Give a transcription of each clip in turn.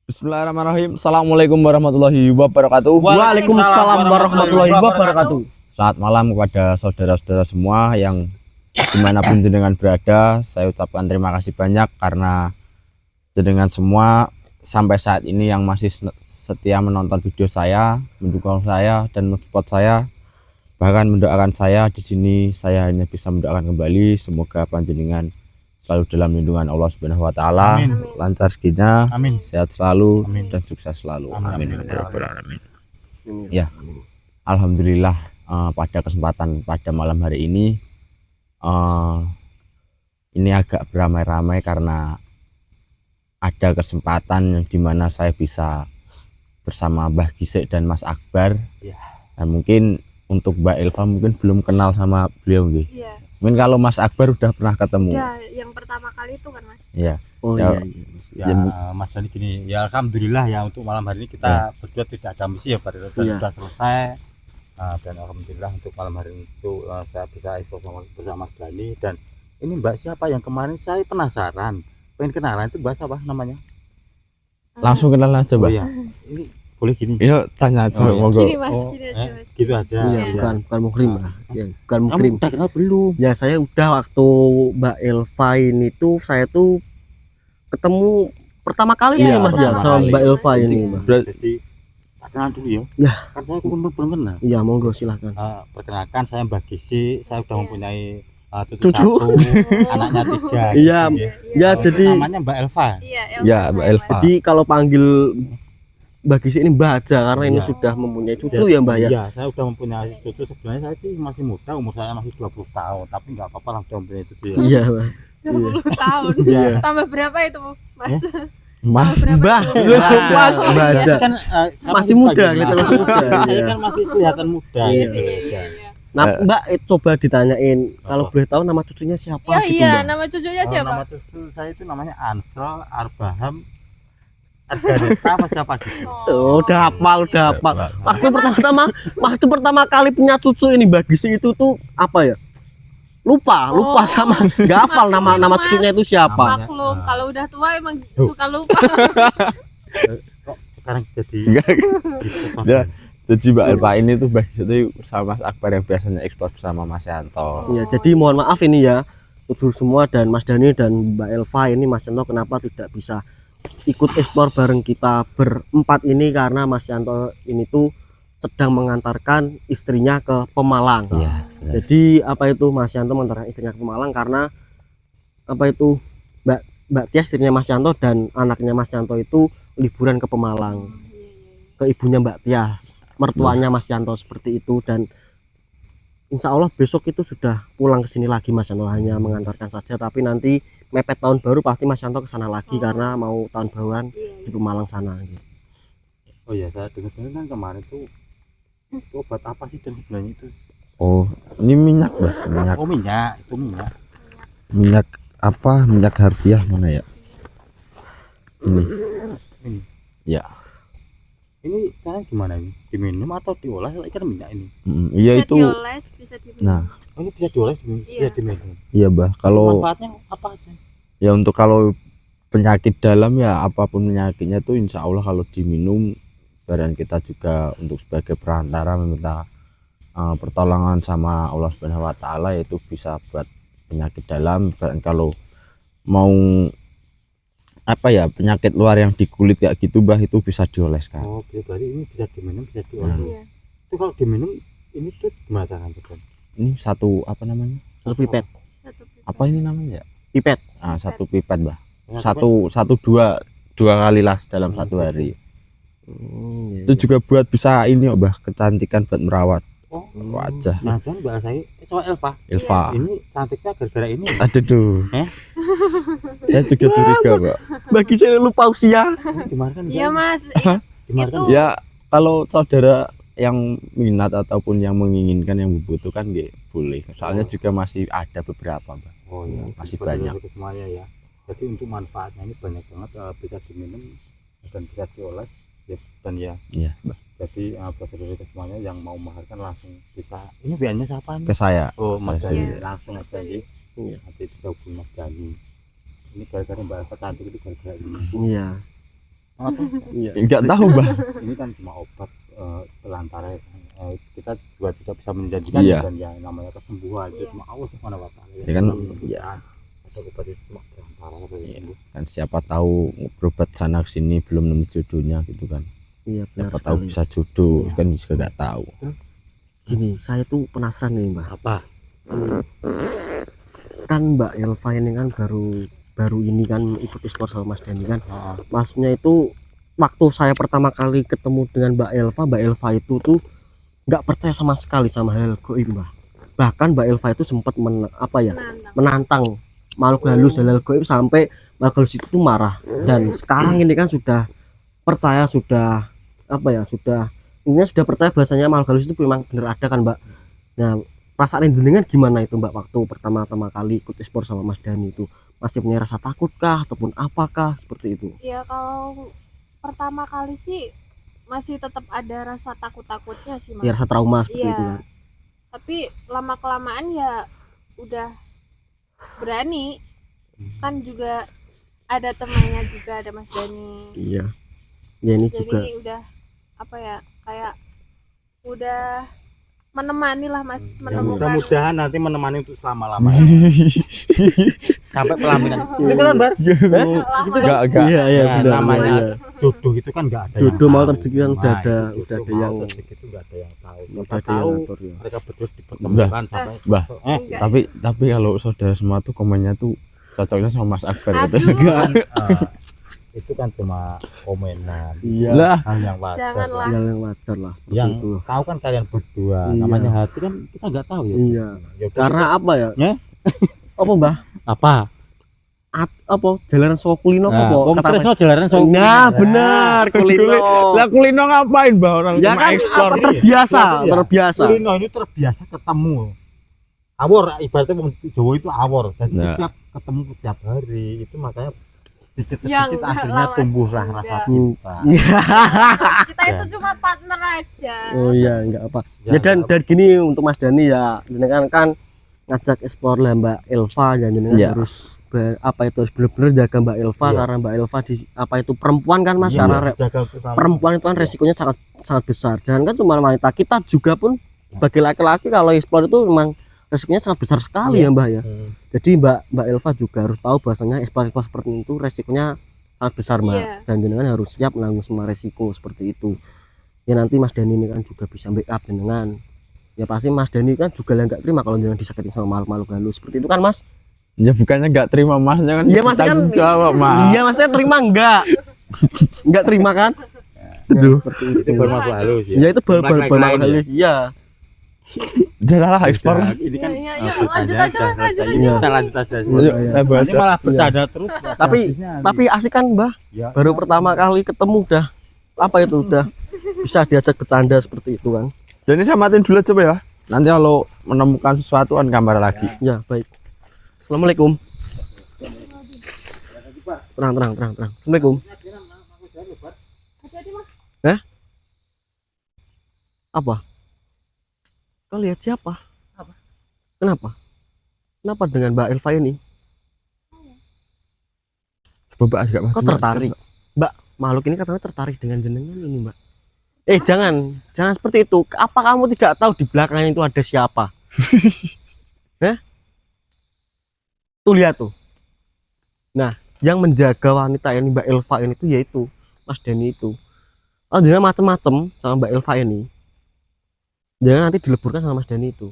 Bismillahirrahmanirrahim. Assalamualaikum warahmatullahi wabarakatuh. Waalaikumsalam warahmatullahi wabarakatuh. Selamat malam kepada saudara-saudara semua yang dimanapun jenengan berada. Saya ucapkan terima kasih banyak karena jenengan semua sampai saat ini yang masih setia menonton video saya, mendukung saya dan mensupport saya, bahkan mendoakan saya. Di sini saya hanya bisa mendoakan kembali semoga panjenengan selalu dalam lindungan Allah Subhanahu wa taala, lancar rezekinya, sehat selalu, dan sukses selalu. Amin. Ya, alhamdulillah pada kesempatan pada malam hari ini agak beramai-ramai karena ada kesempatan yang dimana saya bisa bersama Mbah Gisik dan Mas Akbar. Dan mungkin untuk Mbak Elva mungkin belum kenal sama beliau nggih. Iya. Mungkin kalau Mas Akbar udah pernah ketemu. Ya, yang pertama kali itu kan, Mas. Iya. Oh Ya, iya. Mas Dani gini, ya alhamdulillah ya untuk malam hari ini kita berdua tidak ada misi ya Pak, dan sudah selesai. Dan alhamdulillah untuk malam hari ini itu saya bisa ekspor bersama Mas Dani. Dan ini Mbak siapa yang kemarin saya penasaran, pengen kenalan, itu Mbak siapa namanya? langsung kenal aja, Mbak. Oh iya, ini boleh gini. Ini tanya aja, Oh, iya. monggo. Gini, Mas, gini aja, Mas. Gitu aja. Iya, bukan mukrim lah. Ya, bukan mukrim. Kamu udah kenal belum? Ya saya udah waktu Mbak Elva ini tuh saya tuh ketemu pertama kali Iya, nih Mas ya pertama sama kali. Mbak Elva ini, Mbak. Jadi perkenalan dulu ya. Ya. Kan saya belum kenal. Iya, monggo silakan. Perkenalkan saya Mbak Gisik, saya sudah Iya. mempunyai Cucu. satu, anaknya 3. Iya, ya, Oh, jadi- namanya Mbak Elva. Iya, Ya, Mbak Elva. Jadi kalau panggil Mbak Gisik ini Mbak aja karena ini Iya. sudah mempunyai cucu ya, Mbak ya. Iya, saya sudah mempunyai cucu. Sebenarnya saya sih masih muda, umur saya masih 20 tahun, tapi nggak apa-apa lah sudah mempunyai cucu ya. Iya, Mbak. 20 tahun. Iya. Tambah berapa itu, Mas? Mas, Berapa Mbak, itu? itu Mas. aja, Mbak Iya, aja. kan Masih muda, kelihatan masih muda, Saya iya. kan masih kelihatan muda Iya. gitu. Iya, iya, iya. Nah, Mbak coba ditanyain kalau boleh tahu nama cucunya siapa Iya, gitu, iya, Mbak. nama cucunya Nama siapa? cucu saya itu namanya Ansel Arbaham Arganeta apa siapa gitu. Oh, udah hafal. Waktu pertama kali punya cucu ini Mbak Gisik itu tuh apa ya? Lupa Oh. sama nggak hafal nama cucunya itu siapa. Namanya, Maklum, kalau udah tua emang Tuh. suka lupa. Kok sekarang jadi Enggak. gitu, Pak? Ya. Jadi Mbak Elva ini tuh Mbak Gisik itu sama Mas Akbar yang biasanya ekspor bersama Mas Yanto. Iya, jadi mohon maaf ini ya tutur semua dan Mas Dani dan Mbak Elva ini Mas Yanto kenapa tidak bisa ikut ekspor bareng kita berempat ini karena Mas Yanto ini tuh sedang mengantarkan istrinya ke Pemalang. Iya. benar. Jadi apa itu Mas Yanto mengantarkan istrinya ke Pemalang karena apa itu Mbak Tias istrinya Mas Yanto dan anaknya Mas Yanto itu liburan ke Pemalang ke ibunya Mbak Tias, mertuanya Mas Yanto seperti itu. Dan insya Allah besok itu sudah pulang ke sini lagi Mas Yanto, hanya mengantarkan saja, tapi nanti mepet tahun baru pasti Mas Yanto ke sana lagi karena mau tahun baruan di Pemalang sana gitu. Oh iya, saya dengar kan kemarin tuh itu obat apa sih dan sebenarnya itu? Oh, ini minyak, Mbak. Minyak. Oh minyak, itu minyak. Minyak apa? Minyak harfiah mana ya? Ini. Ini. Ya. Ini caranya gimana ini? Diminum atau diolah? Ikan minyak ini. Iya Bisa itu. dioles, bisa diminum. Nah, Oh, ini bisa diolah, Iya. bisa diminum. iya, Mbak. Kalau Manfaatnya apa aja? ya untuk kalau penyakit dalam ya apapun penyakitnya tuh insya Allah kalau diminum badan kita juga untuk sebagai perantara meminta pertolongan sama Allah Subhanahu wa taala, yaitu bisa buat penyakit dalam. Dan kalau mau apa ya penyakit luar yang di kulit kayak gitu Mbah, itu bisa dioleskan. Oh, berarti ini bisa diminum, bisa diolah. Iya. Itu kalau diminum ini tuh gimana caranya tuh? Ini satu apa namanya? Satu pipet, Satu pipet. Apa ini namanya ya? pipet. Satu pipet Mbah. Oh, Satu dua kali lah dalam satu hari. Iya. Itu juga buat bisa ini ya, Mbah, kecantikan buat merawat Oh, wajah. nah jangan Mbak saya soal Elva. Elva. Ini cantiknya gara-gara ini. Aduh. Saya juga curiga, Mbak. Mbak Gisik lupa usia. Ini dimakan Iya, Mas. dimakan. itu- Ya, kalau saudara yang minat ataupun yang menginginkan yang membutuhkan nggih boleh. Soalnya juga masih ada beberapa, Mbak. Oh iya, Masih betul, banyak. betul semuanya ya. Jadi untuk manfaatnya ini banyak banget, bisa diminum dan bisa dioles ya, dan ya. Iya. Jadi buat saudara semuanya yang mau maharkan langsung bisa. Ini WA-nya siapa nih? Ke saya. Oh, Mas Saya Dani, sendiri. langsung aja ya. Iya. Nanti bisa hubungi Mas Dani. Ini gara-gara Mbak Elva cantik itu gara-gara ini. Iya. Apa? Iya. Enggak tahu, Mbah. Ini kan cuma obat pelantara. Kita juga tidak bisa menjanjikan Iya. dan yang namanya kesembuhan itu cuma Allah Subhanahu wa taala. Ya kan, ya. Atau obat itu cuma pelantara sampai sembuh. Kan siapa tahu berobat sana sini belum nemu jodohnya gitu kan. Iya benar Siapa tahu sekali. bisa jodoh kan juga nggak tahu. Gini, saya tuh penasaran nih Mbak. Apa? Kan Mbak Elva ini kan baru ini kan ikut e-sport sama Mas Dani kan. Heeh. Maksudnya itu waktu saya pertama kali ketemu dengan Mbak Elva itu tuh nggak percaya sama sekali sama hal goib Mbak. Bahkan Mbak Elva itu sempat menantang makhluk halus hal goib sampai makhluk halus itu tuh marah. Dan sekarang ini kan sudah percaya, sudah intinya sudah percaya bahasanya makhluk halus itu memang benar ada kan Mbak. Nah perasaan jenengan gimana itu Mbak waktu pertama kali ikut e-sport sama Mas Dani itu? Masih punya rasa takutkah ataupun apakah seperti itu? Ya kalau pertama kali sih masih tetap ada rasa takut-takutnya sih Mas. Ya rasa trauma seperti Iya. itu kan. Tapi lama kelamaan ya udah berani. Kan juga ada temannya juga, ada Mas Dani. Iya. Ya ini Jadi juga udah apa ya, kayak udah menemani lah Mas, Ya, menemukan. mudah-mudahan nanti menemani untuk selama-lamanya sampai pelaminan. Itu kan Bar? Enggak. iya Ya, benar, namanya iya. jodoh itu kan nggak ada Jodoh yang mau tahu. rezeki kan udah ada yang itu nggak ada yang tahu. udah Siapa ada yang tahu ngatur ya. mereka berdua dipertemukan sampai Mbah, Enggak. tapi kalau saudara semua tuh komennya tuh cocoknya sama Mas Akbar Aduh, gitu. itu kan cuma komenan. Iya. Lah, Hal yang wajar. Janganlah. Hal yang wajar lah seperti Yang itu. tahu kan kalian berdua. Iya. Namanya hati kan kita nggak tahu ya. Iya. Ya udah, Karena apa ya? Ya? Apa Mbah? apa? Apa jalanan soko kulino apa? Wong Kata- Tresno jalanan sok. Nah, benar kulino. lah kulino ngapain, Mbah? Orang Ya cuma kan ekspor. apa terbiasa, Iya. terbiasa. Kulino ini terbiasa ketemu. Awor ibaratnya wong Jawa itu awor. Jadi Nah. tiap ketemu tiap hari itu makanya sedikit Ya, sedikit enggak akhirnya lah, Mas. tumbuh rasa Enggak. cinta. Iya. Kita itu cuma partner aja. Oh iya, enggak apa. Ya dan gini untuk Mas Dani ya, jenengan kan ngajak ekspor lah Mbak Elva ya, jenengan Iya. harus harus benar-benar jaga Mbak Elva Iya. karena Mbak Elva di perempuan kan Mas, Iya, karena jaga bersama. perempuan itu kan resikonya sangat sangat besar. Jangan kan cuma wanita, kita juga pun bagi laki-laki kalau ekspor itu memang resikonya sangat besar sekali ya Mbak ya. Jadi Mbak Elva juga harus tahu bahwasanya ekspor seperti itu resikonya sangat besar Mbak. Iya. Dan jenengan harus siap menanggung semua resiko seperti itu. Ya nanti Mas Dani ini kan juga bisa backup jenengan. Ya pasti Mas Dani kan juga nggak terima kalau jenengan disakitin sama makhluk halus seperti itu kan Mas. Ya bukannya nggak terima Masnya kan. Iya, Mas, kan- tanggung jawab, Mas. Iya Masnya terima enggak? Enggak terima kan? Aduh. Seperti Itu itu. baru makhluk halus ya. Ya itu baru Laki-laki makhluk lain ya? halus iya. Udah lah ekspor lah. Ini kan Iya, iya, ceritanya lanjut aja, udah Mas, selesai. lanjut aja. Kita lanjut aja. Yuk, iya. saya baca. Nanti malah bercanda terus. Tapi asik kan Mbah? ya, Baru pertama kali ketemu udah apa itu udah bisa diajak bercanda seperti itu kan. Dan ini saya matiin dulu coba ya. Nanti kalau menemukan sesuatu kan gambar lagi. Ya baik. Assalamualaikum. Terang. Assalamualaikum. Hati-hati, Mas. Apa? Kau lihat siapa? Kenapa? Kenapa dengan Mbak Elva ini? Coba agak Mas. Kok tertarik? Mbak, makhluk ini katanya tertarik dengan jenengan ini Mbak. Jangan seperti itu. Apa kamu tidak tahu di belakangnya itu ada siapa? Tuh lihat tuh. Nah, yang menjaga wanita ini Mbak Elva ini tuh yaitu Mas Dani itu. Oh, jangan macem-macem sama Mbak Elva ini. Jangan nanti dileburkan sama Mas Dani itu.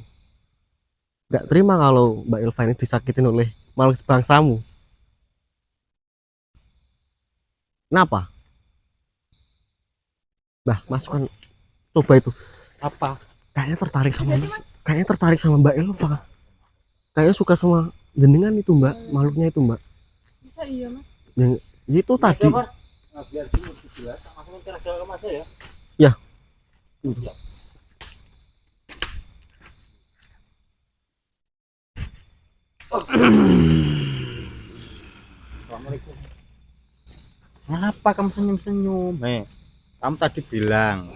Nggak terima kalau Mbak Elva ini disakitin oleh makhluk sebangsamu. Kenapa? Bah, masukkan coba itu. apa? Kayaknya tertarik sama Mbak Elva. Kayaknya suka sama jenengan itu Mbak, makhluknya itu Mbak. Bisa iya, Mas. Yang itu tadi. Nah, biar dulu jelas. Masukin ke rasa Mas ya. Ya. Ya. Assalamualaikum. Kenapa kamu senyum-senyum? Kamu tadi bilang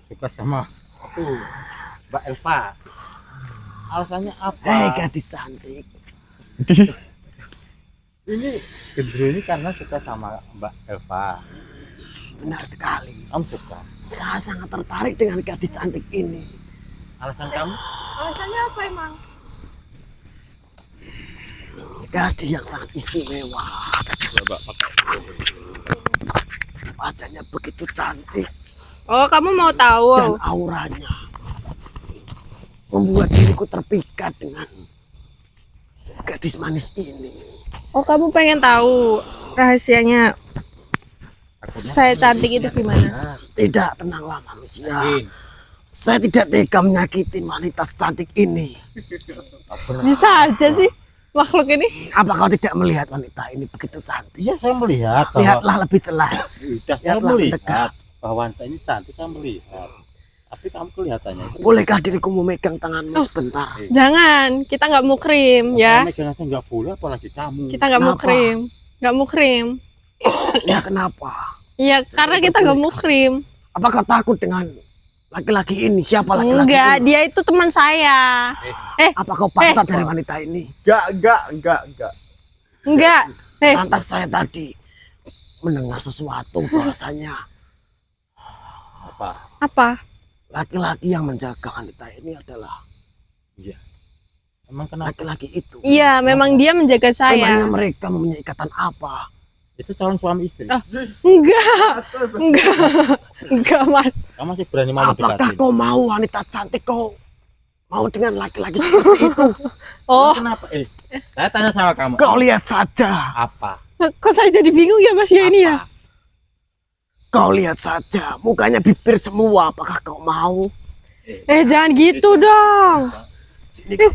suka sama tuh Mbak Elva. Alasannya apa? Gadis cantik. Ini gendro ini karena suka sama Mbak Elva. benar sekali. Kamu suka? Saya sangat tertarik dengan gadis cantik ini. Alasan kamu? Alasannya apa emang? Gadis yang sangat istimewa. Coba pakai. Wajahnya begitu cantik Oh, kamu mau dan tahu? auranya membuat diriku terpikat dengan gadis manis ini. Oh, kamu pengen tahu rahasianya saya cantik itu gimana? Tidak, tenanglah manusia. Yakin? Saya tidak tega menyakiti wanita secantik ini. Bisa aja sih makhluk ini. Apa kau tidak melihat wanita ini begitu cantik? Iya, saya melihat. Lihatlah lebih jelas. Sudah saya Lihatlah melihat mendekat. bahwa wanita ini cantik, saya melihat. Tapi kamu kelihatannya itu. Bolehkah diriku memegang tanganmu sebentar? Jangan, kita nggak mukrim ya. Megang aja nggak boleh, apalagi kamu. Kita nggak Kenapa? mukrim, nggak mukrim. Ya kenapa? Iya, karena kita nggak mukrim. Apa kau takut dengan laki-laki ini? Siapa laki-laki Enggak, ini? dia itu teman saya. Apa kau pacar dari wanita ini? Enggak. Enggak. Lantas saya tadi mendengar sesuatu bahasanya Apa? laki-laki yang menjaga wanita ini adalah Emang kenapa? laki-laki itu. Iya, memang dia menjaga Memangnya saya. mereka mempunyai ikatan apa? Itu calon suami istri. Ah. Enggak, Mas. Kamu masih berani mau Apakah mendekatin? kau mau wanita cantik kau mau dengan laki-laki seperti itu? Oh, Kenapa? Saya tanya sama kamu. Kau lihat saja. Apa? kok saya jadi bingung ya, Mas ya ini ya? Apa? Kau lihat saja. Mukanya bibir semua. Apakah kau mau? Jangan gitu dong. Sini kau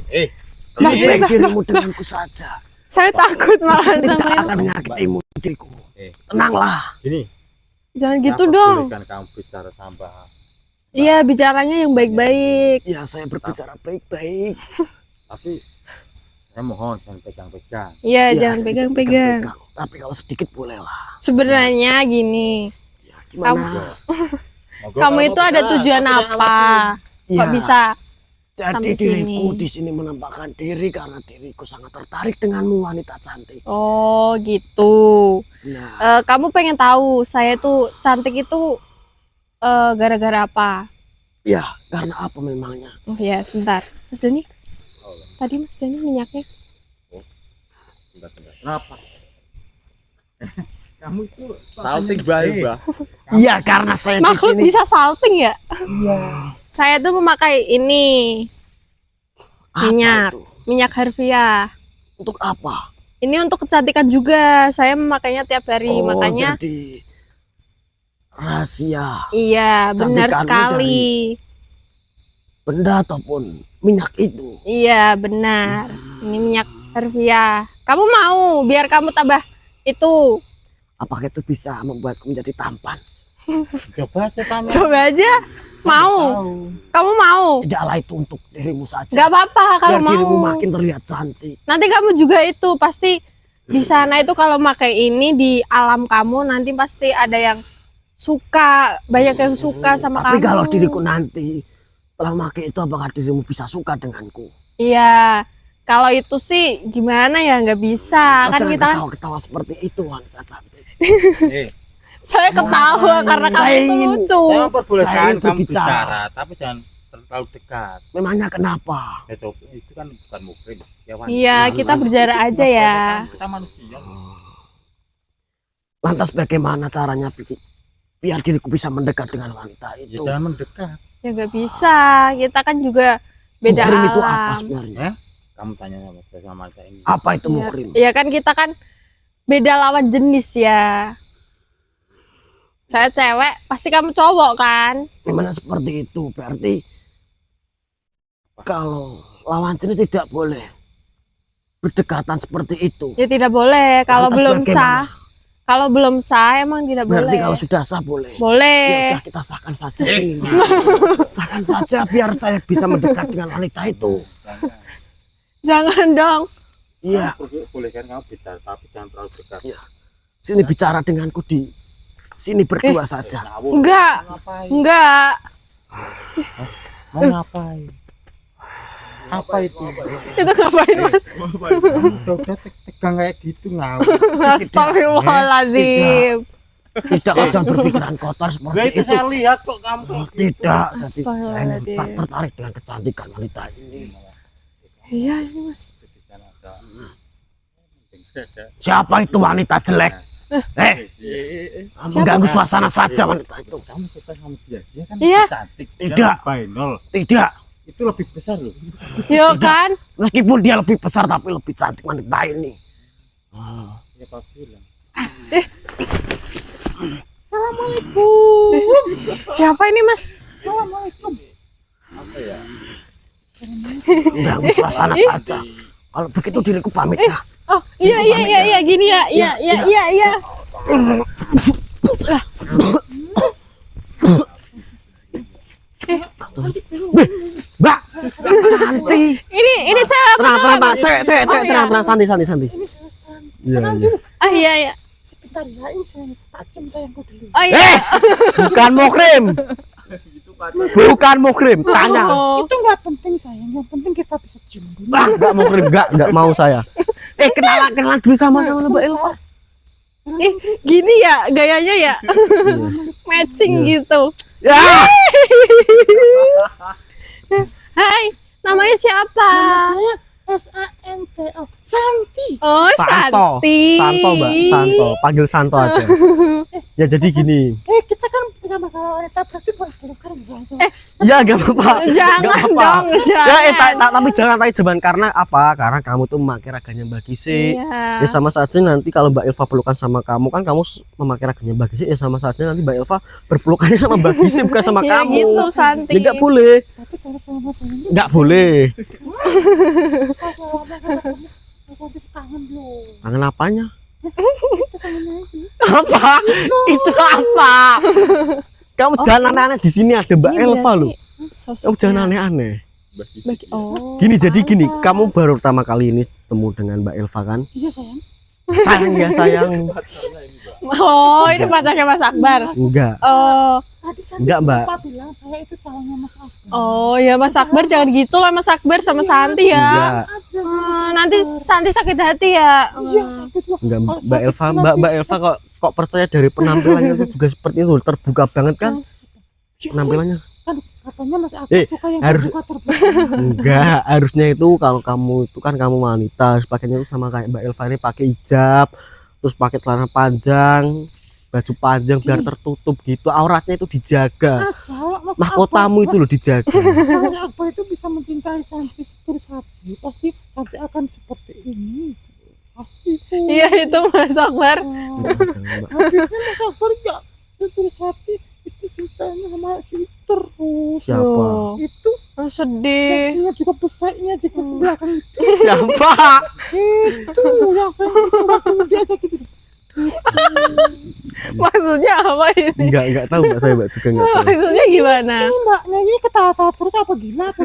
Lah, lembek dirimu denganku saja. Saya takut malah Tidak sama akan ini. menyakitimu diriku. Eh. Tenanglah. Gini. Jangan gitu Apa dong. bolehkan kamu bicara sama Iya, bicaranya yang baik-baik. Ya saya berbicara baik-baik. tapi saya mohon jangan pegang-pegang. Iya, Ya, jangan saya tidak pegang-pegang. pegang. Tapi kalau sedikit bolehlah. Sebenarnya gini, Ya, gimana? Monggo kamu kalau itu mau ada bicara, tujuan tapi apa? Ya, Kok bisa? jadi sampai diriku sini? di sini menampakkan diri karena diriku sangat tertarik denganmu wanita cantik. Oh, gitu. Nah, Kamu pengen tahu saya tuh cantik itu gara-gara apa? ya karena apa memangnya? Oh ya, sebentar. Mas Dani, Oh, tadi Mas Dani minyaknya. bentar. Kenapa? Kamu itu Salting baik, Mbak. Iya karena saya di Makhluk sini. bisa salting ya? Iya. Saya tuh memakai ini, Apa minyak. itu? minyak Harvia. Untuk apa? Ini untuk kecantikan juga. Saya memakainya tiap hari, Oh, makanya. jadi rahasia Iya, benar Kecantikanmu sekali. benda ataupun minyak itu. Iya, benar. Ini minyak Harvia. Kamu mau biar kamu tambah itu? Apakah itu bisa membuatku menjadi tampan? coba aja tanya. Coba aja. Mau? Tahu. Kamu mau? Tidaklah itu untuk dirimu saja. Gak apa-apa kalau Biar dirimu mau. makin terlihat cantik. Nanti kamu juga itu pasti di sana itu kalau pakai ini di alam kamu nanti pasti ada yang suka, banyak yang suka sama Tapi kamu. kalau diriku nanti telah memakai itu, apakah dirimu bisa suka denganku? Iya. Kalau itu sih gimana ya, nggak bisa Kau kan jangan kita. ketawa-ketawa seperti itu wanita cantik. Saya ketawa karena kamu Saya itu ingin- lucu. Saya memperbolehkan Saya kamu berbicara. bicara, tapi jangan terlalu dekat. Memangnya kenapa? Ya, coba, itu kan bukan mukrim. Ya, wanita. Iya, kita berjarak aja ya. Kita manusia. Lantas bagaimana caranya biar diriku bisa mendekat dengan wanita Ya, itu? jangan mendekat. Ya nggak bisa. Kita kan juga beda Muhrim itu apa alam. sebenarnya? Kamu tanya sama saya ini. Apa itu Iya. muhrim? Iya kan kita kan beda lawan jenis ya. Saya cewek, pasti kamu cowok kan? Memangnya seperti itu. Berarti kalau lawan jenis tidak boleh berdekatan seperti itu. Ya tidak boleh kalau Lantas belum bagaimana? sah. Kalau belum sah emang tidak Berarti boleh. kalau sudah sah boleh. Ya Boleh. udah kita sahkan saja ini. Sahkan saja biar saya bisa mendekat dengan wanita itu. Jangan dong. Iya, Boleh kan kamu bicara, tapi jangan terlalu dekat. Iya. sini bicara denganku di sini berdua saja. Ngawur. Enggak. Mau ngapain? Enggak. Mau ngapain? Apa itu? Itu ngapain Mas? Udah tegang kayak gitu ngawur. Astagfirullahaladzim. Tidak, jangan berpikiran kotor Lah seperti itu itu. saya lihat kok kamu. Tidak, saya Astagfirullahaladzim. tertarik dengan kecantikan wanita ini. Iya ini mas. Siapa itu wanita jelek? Mengganggu suasana saja wanita itu. Kamu suka sama dia? Dia kan Iya. cantik. Tidak. Final. Tidak, Itu lebih besar loh. Yo kan. meskipun dia lebih besar tapi lebih cantik wanita ini. Ya Pak bilang. Assalamualaikum. Siapa ini mas? Assalamualaikum. Apa ya? Mengganggu suasana saja. Kalau begitu diriku pamit ya. Oh iya gini ya. Iya. Mbak, Santi. Ini cewek apa Tenang, cowok? Pak. Cewek, Oh, iya. tenang, Santi. Iya. Ah iya. Sebentar ya, ini saya tajam sayangku dulu. Oh iya. Bukan mukrim. Bukan mukrim. Tanya. Oh. Itu nggak penting sayang, yang penting kita bisa cium dulu. Enggak mukrim, enggak mau saya. Kenalan dulu sama Mbak Elva. Gini ya gayanya ya. Matching gitu. Ya. Hai, namanya siapa? Saya SANTO Santi. Oh, Santo. Santi. Santo, Mbak. Santo. Panggil Santo aja. Ya jadi gini. Kita kan sama-sama wanita, berarti boleh pelukan saya. Ya enggak apa-apa. Nggak Jangan apa-apa. dong, jangan. Ya, tapi jangan tanya jawaban karena apa? Karena kamu tuh memakai raganya Mbak Gisi. Iya. Ya sama saja nanti kalau Mbak Elva pelukan sama kamu kan kamu memakai raganya Mbak Gisi, ya sama saja nanti Mbak Elva berpelukannya sama Mbak Gisi bukan sama Ya kamu. gitu Santi. Ya enggak boleh. Tapi kalau sama saya ini, Enggak boleh. kalau Santi kangen loh. Kangen apanya? Itu kangennya itu. Apa? Itu apa? Kamu jangan aneh-aneh di sini ada Mbak Ini Elva berarti loh. sosoknya Kamu jangan aneh-aneh. Oh. Gini jadi gini, kamu baru pertama kali ini temu dengan Mbak Elva kan? Iya sayang. Sayang ya sayang. Oh, ini pacarnya Mas Akbar. Enggak. Oh. Tadi Santi Enggak, Mbak. lupa bilang saya itu calonnya Mas Akbar. Oh ya Mas Akbar jangan gitu lah Mas Akbar sama Santi ya. Enggak. Aja, Nanti Santi sakit hati ya. Iya, sakit loh. Enggak, Kalau Mbak sakit Elva, nanti- Mbak Elva kok percaya dari penampilannya itu juga seperti itu, terbuka banget kan? Penampilannya. Kan katanya Mas Akbar suka yang harus- terbuka terbuka. Enggak, harusnya itu kalau kamu itu kan kamu wanita, terus pakainya itu sama kayak Mbak Elva ini pakai hijab, terus pakai celana panjang, baju panjang biar tertutup gitu, auratnya itu dijaga. Asal Mas Mahkotamu itu loh dijaga. Kalau Akbar itu bisa mencintai Santi terus hati, pasti Santi akan seperti ini. Pasti itu. Iya itu Mas Akbar. Oh, Jangan, Mbak. habisnya Mas Akbar enggak terus hati itu cintanya sama si terus. Siapa? Oh, Itu sedih. kakinya juga besarnya juga ke belakang Siapa? itu yang saya itu waktu dia sakit itu. Maksudnya apa ini? Enggak tahu Mbak, saya Mbak juga enggak tahu. Maksudnya gimana? Ini mbaknya ini ketawa-tawa terus apa gila apa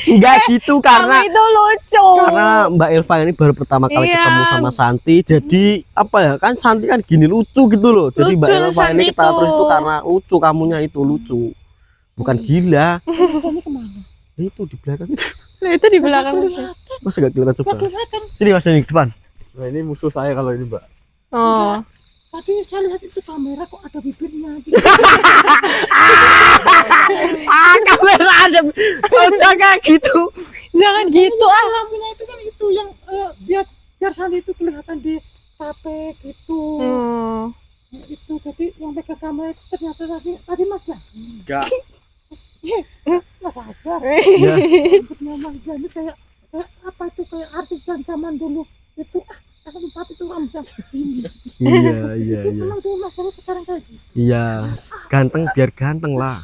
Enggak gitu Kamu itu lucu. karena Mbak Elva ini baru pertama kali Iya. ketemu sama Santi, jadi apa ya kan Santi kan gini lucu gitu loh, jadi Mbak Lucu Elva Santi ini ketawa itu. terus itu karena lucu, kamunya itu lucu, bukan gila. ini kemana? Itu di belakang, Nah, itu di belakang. masa nggak kelihatan coba? Nggak kelihatan. Sini Mas di depan. Nah, ini musuh saya kalau ini, Mbak. Oh. Tadi saya lihat itu kamera kok ada bibirnya gitu. Kamera ada, oh jangan gitu. Jangan gitu ah. Lampunya itu kan itu yang biar Santi itu kelihatan di tape gitu. Hmm. Nah, itu jadi yang pegang kamera itu ternyata tadi Mas ya. Enggak. Mas aja. Ya, Rambutnya Mas Gani kayak apa itu kayak artisan zaman dulu itu tempat itu rambutnya ini. iya. Itu memang dulu Mas Gani sekarang kayak gitu. Iya, ganteng biar ganteng lah.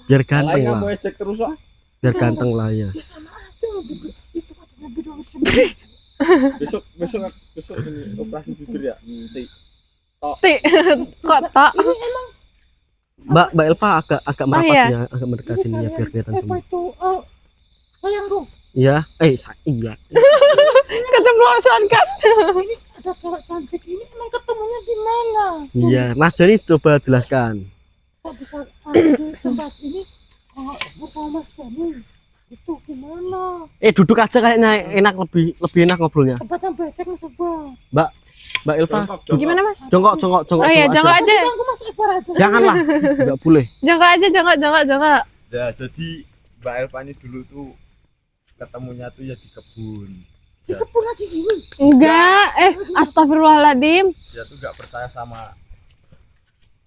Biar ganteng Lain lah. kamu ecek terus kok. Biar ganteng lah ya. Ya sama aja bibir itu katanya bidang sendiri. Besok ini operasi bibir ya. Nanti. Ti, kok tak? Ini emang Mbak Elva agak merapat iya. ya, agak mendekat sini ya biar kelihatan apa semua. itu sayang dong. Iya, iya. Keceplosan kan? Ini ada cewek cantik ini emang ketemunya di mana? Iya, Mas Joni coba jelaskan. Kok bisa ada di tempat ini bersama Mas Gani? Itu gimana? Duduk aja kayaknya enak, lebih enak ngobrolnya. Tempatnya becek nih sebuah. Mbak, Mbak Elva. Gimana Mas? Jongkok Oh iya, jongkok aja. Aku Mas Ekbar aja. Janganlah, enggak boleh. Jongkok aja, jongkok. Ya jadi Mbak Elva ini dulu tuh ketemunya tuh ya di kebun. Kepul lagi gini. Enggak, astagfirullahaladzim. Dia tuh nggak percaya sama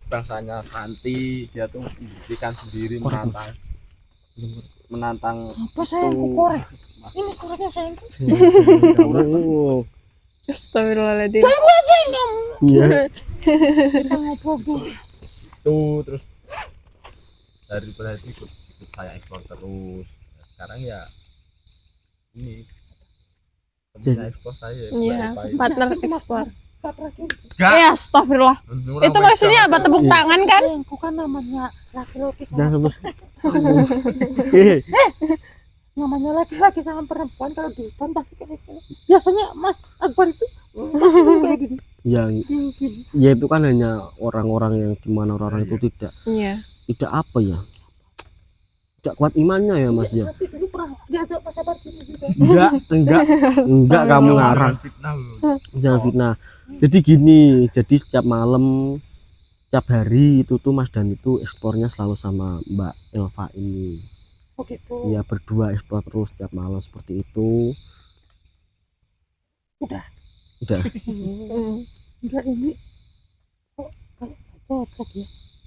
bangsanya Santi, dia tuh membuktikan sendiri menantang Apa sayangku korek? Ini koreknya sayangku. Oh. Astagfirullahaladzim. Iya. Kita ngobrol dulu. tuh, terus daripada itu ikut saya ekspor terus. Nah, sekarang ya ini temennya ekspor saya. Iya, partner ekspor. Tak terakhir. Ya, astagfirullah. Itu maksudnya apa? Tepuk tangan kan? Sayangku kan namanya laki-laki Jangan sama terus. Eh, namanya laki-laki sama perempuan kalau di hutan pasti kayak gitu. Biasanya Mas Akbar itu pasti kayak gini. yang Gini. ya itu kan hanya orang-orang yang dimana orang itu Iya. tidak apa ya, tidak kuat imannya ya Mas ya. Tapi dulu pernah diajak Mas Akbar gini juga. Enggak kamu ngarang, fitnah loh. jangan fitnah. Jadi gini, jadi setiap malam, setiap hari itu tuh Mas Dan itu ekspornya selalu sama Mbak Elva ini. Oh gitu. Ya berdua ekspor terus setiap malam seperti itu. Udah. Enggak ini kok kayak cocok ya.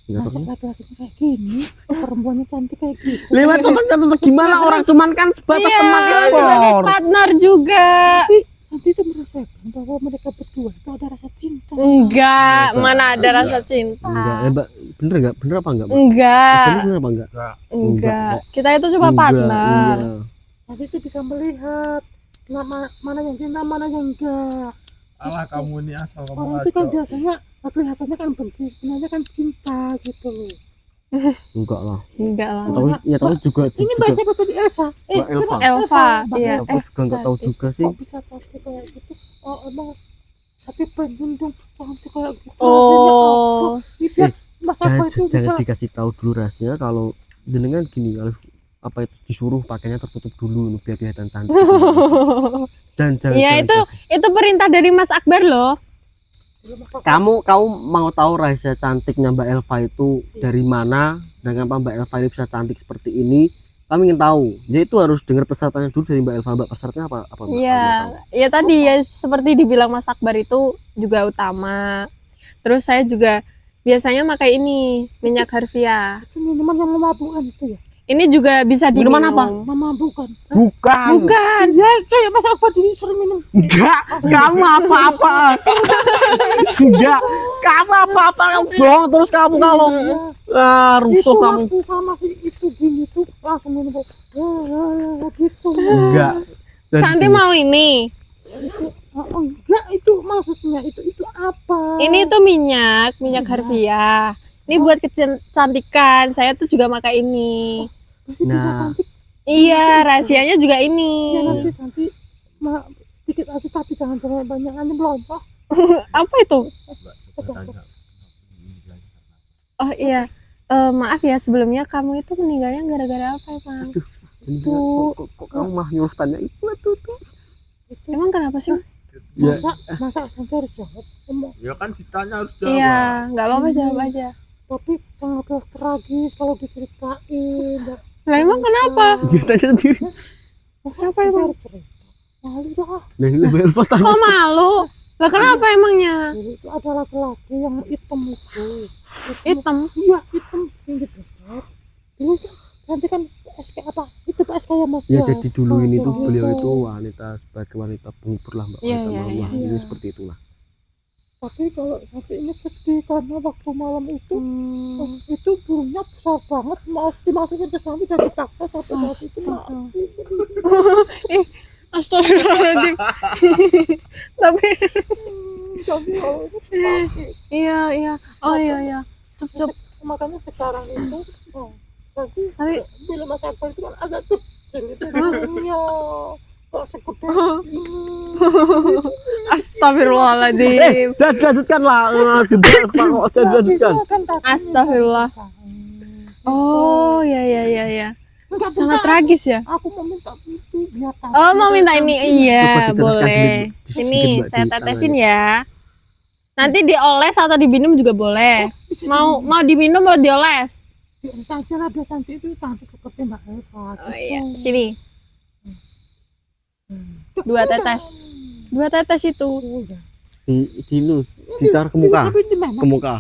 Enggak Masa tahu. laki-laki kayak gini, perempuannya cantik kayak gitu. Lewat cocok gimana orang cuman kan sebatas teman Iya, ekspor. sebatas partner juga. Tapi Santi itu merasakan bahwa mereka berdua itu ada rasa cinta. Enggak, Masa? mana ada rasa cinta. Enggak, Mbak. Bener enggak? Bener apa enggak, Mbak? Enggak. Asli bener apa enggak? Enggak. Kita itu cuma Enggak, partner. iya. Santi itu bisa melihat mana yang cinta, mana yang enggak. Alah kamu ini asal kamu Orang itu kan aja. biasanya kelihatannya kan benci, sebenarnya kan cinta gitu loh. Enggak lah. Enggak lah. Tahu juga Ini Mbak siapa tadi Elsa? Mbak Elva. siapa? Elva, Mbak iya. Elva. Aku juga enggak tahu juga sih. Kok bisa cantik kayak gitu? Oh emang Santi pengen dong cantik kayak gitu. Oh. Biar Mas Akbar itu bisa. Jangan dikasih tahu dulu rahasia kalau jenengan gini, kalau apa itu disuruh pakainya tertutup dulu biar kelihatan cantik. Jangan Iya, jangan kasih. itu perintah dari Mas Akbar loh. Mas Akbar. Kamu mau tahu rahasia cantiknya Mbak Elva itu dari mana dan kenapa Mbak Elva ini bisa cantik seperti ini? Kami ingin tahu. Jadi itu harus dengar persyaratannya dulu dari Mbak Elva. Mbak, persyaratannya apa Mbak? Iya, ya tadi ya seperti dibilang Mas Akbar itu juga utama. Terus saya juga biasanya pakai ini minyak harvia. Itu minuman yang memabukkan itu ya? Ini juga bisa diminum. Minuman apa? Memabukkan. Bukan. Bukan. Iya, kayak Mas Akbar dulu sering minum. Enggak. Kamu apa-apa. Enggak. Kamu apa-apa kamu bohong terus kamu kalau rusuh Itu kamu. waktu sama si itu gini tuh langsung minum kayak gitu. Enggak. Jadi Santi gini. mau ini. Enggak, itu maksudnya itu apa? Ini tuh minyak harvia. Ini buat kecantikan. Saya tuh juga pakai ini. Pasti bisa Nah. cantik. Iya, rahasianya juga ini. Ya nanti Santi sedikit aja tapi jangan banyak nanti melompat. Apa itu? Oh iya. Maaf ya sebelumnya kamu itu meninggalnya gara-gara apa emang? Kok kamu mah nyuruh tanya itu tuh. Emang kenapa sih? Ya. Masa Santi harus jawab. Ya kan ditanya harus jawab. Iya, nggak apa-apa jawab aja. Tapi sangat tragis kalau diceritain. Lah emang kenapa? Dia tanya sendiri. Masa Kenapa emang? harus cerita? Malu dah. Nah, ini Mbak Elva tanya. Kok malu? Lah kenapa emangnya? Dulu itu ada laki-laki yang hitam itu. Hitam. Iya, hitam tinggi besar. Dulu kan Santi kan PSK apa? Itu PSK ya Mas. Ya jadi dulu ini tuh jadi beliau itu. itu wanita sebagai wanita penghibur lah Mbak. Iya, Wanita iya, malam iya. ini seperti itulah. Tapi kalau Santi ini sedih karena waktu malam itu itu burungnya besar banget, mau dimasukin ke Santi dan dipaksa sampai saat itu mati. Astagfirullahaladzim. Tapi Santi kalau itu mati. iya. Oh iya. Cup. Makanya sekarang itu Santi Tapi bila Mas Akbar itu kan agak kecil itu burungnya. Kok segede ini. astagfirullahaladzim. Dan lanjutkan lah di Mbak Elva kok lanjutkan. Astagfirullah. Oh, iya. Enggak, Sangat bentar. tragis ya. Aku mau minta itu biar Oh, mau minta ini. Iya, Coba diteruskan boleh. dulu, sedikit, Ini Mbak, saya di tetesin ya. Nanti dioles atau diminum juga boleh. Bisa Mau diminum mau dioles? diurus aja lah biar cantik itu cantik seperti Mbak Eva. Oh iya, sini. 2 tetes. 2 tetes itu. Oh, ya. Di lu ditaruh ke muka. Tapi di mana? Ke muka.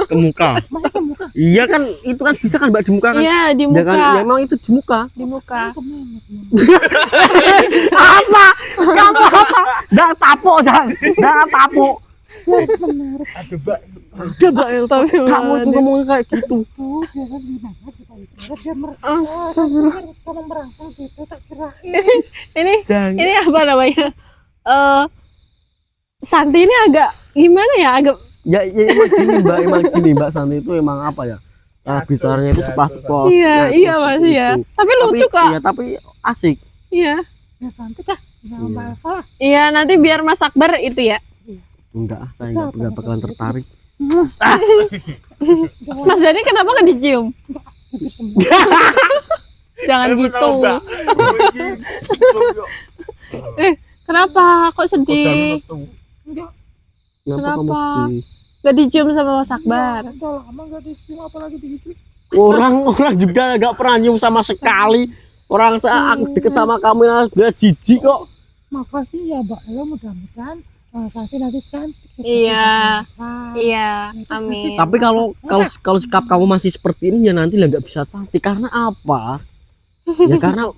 Ke muka. Masa ke muka? Iya kan itu kan bisa kan Mbak di muka kan? Iya, di Ya kan? Ya, muka. emang itu di muka. Di muka. Apa? Kamu apa? Jangan tapuk, jangan tapuk. Aduh, Mbak. Udah Mbak Elva, kamu itu ngomongnya kayak gitu. Tuh, biar di mana kita itu. Biar Astagfirullah. kalau merangsang gitu tak kirain. Ini Jangan. ini apa namanya? Santi ini agak gimana ya? Agak Ya emang gini Mbak Santi itu emang apa ya? Bicaranya itu sepos-sepos. iya, iya Mas ya. Tapi lucu kok. Iya, tapi asik. Iya. Ya cantik ya. Sama Mbak Eva lah. Iya, nanti biar Mas Akbar itu ya. Enggak, saya enggak bakalan tertarik. Mas Dani kenapa nggak dicium? Hampir semua. Jangan gitu. Kenapa? Kok sedih? Enggak. Kenapa kamu Kenapa? sedih? Gak dicium sama Mas Akbar. Udah lama nggak dicium apalagi dicium. Orang juga enggak pernah nyium sama sekali. Orang saat aku deket sama kamu udah jijik kok. Makasih ya Mbak Ella, mudah-mudahan Santi nanti cantik seperti Iya. Mbak Eva. Iya, amin. Tapi kalau sikap kamu masih seperti ini ya nanti lah nggak bisa cantik karena apa? Ya karena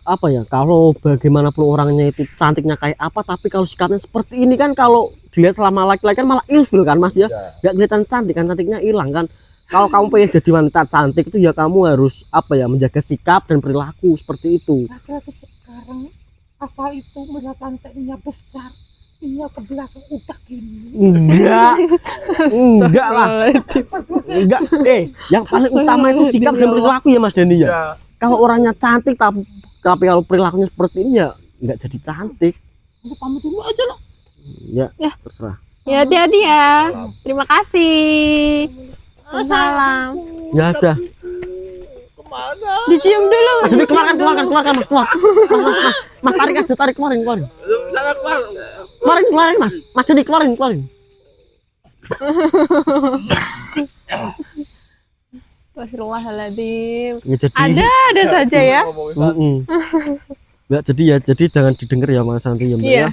apa ya? Kalau bagaimanapun orangnya itu cantiknya kayak apa, tapi kalau sikapnya seperti ini kan kalau dilihat selama laki-laki kan malah ilfil kan Mas ya? Nggak kelihatan cantik kan, cantiknya hilang kan? Kalau kamu pengen jadi wanita cantik itu ya kamu harus apa ya? Menjaga sikap dan perilaku seperti itu. Laki-laki sekarang asal itu melihat lantai-nya besar, ini ke belakang udah gini. Enggak lah. Enggak. Yang paling utama itu sikap dan perilaku ya Mas Dani ya. Kalau orangnya cantik tapi kalau perilakunya seperti ini ya nggak jadi cantik. Udah pamit dulu aja lah. Ya, Ya. terserah. Ya hati-hati ya. Terima kasih. Salam. Ya ada. Kemana? Dicium dulu. Mas Dani keluarkan Mas, keluar. Mas tarik keluarin. Sana keluar. Keluarin Mas. Mas Dani keluarin. Astagfirullahaladzim. Ya jadi. Ada saja ya. Ya jadi jangan didengar ya Mas Santi ya Mbak Iya. ya.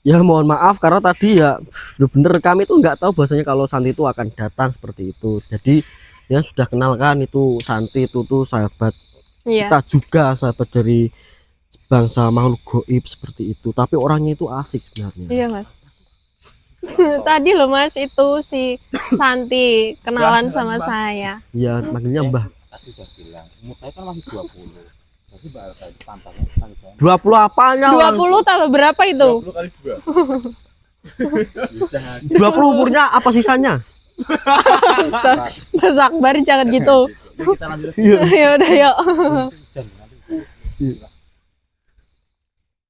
Ya mohon maaf karena tadi ya bener kami tuh nggak tahu bahwasanya kalau Santi itu akan datang seperti itu. Jadi ya sudah kenal kan itu Santi itu tuh sahabat Iya. kita juga, sahabat dari bangsa makhluk goib seperti itu. Tapi orangnya itu asik sebenarnya. Iya Mas. Tadi loh Mas itu si Santi kenalan sama saya. Ya manggilnya Mbah. Tadi udah bilang, umur saya kan masih 20. Jadi Mbak Elsa itu pantangnya kan 20 apanya? 20 tambah berapa itu? 20 kali 2. 20 umurnya apa sisanya? Mas Akbar jangan gitu. Kita lanjut. Iya. Ya udah yuk. Jangan nanti.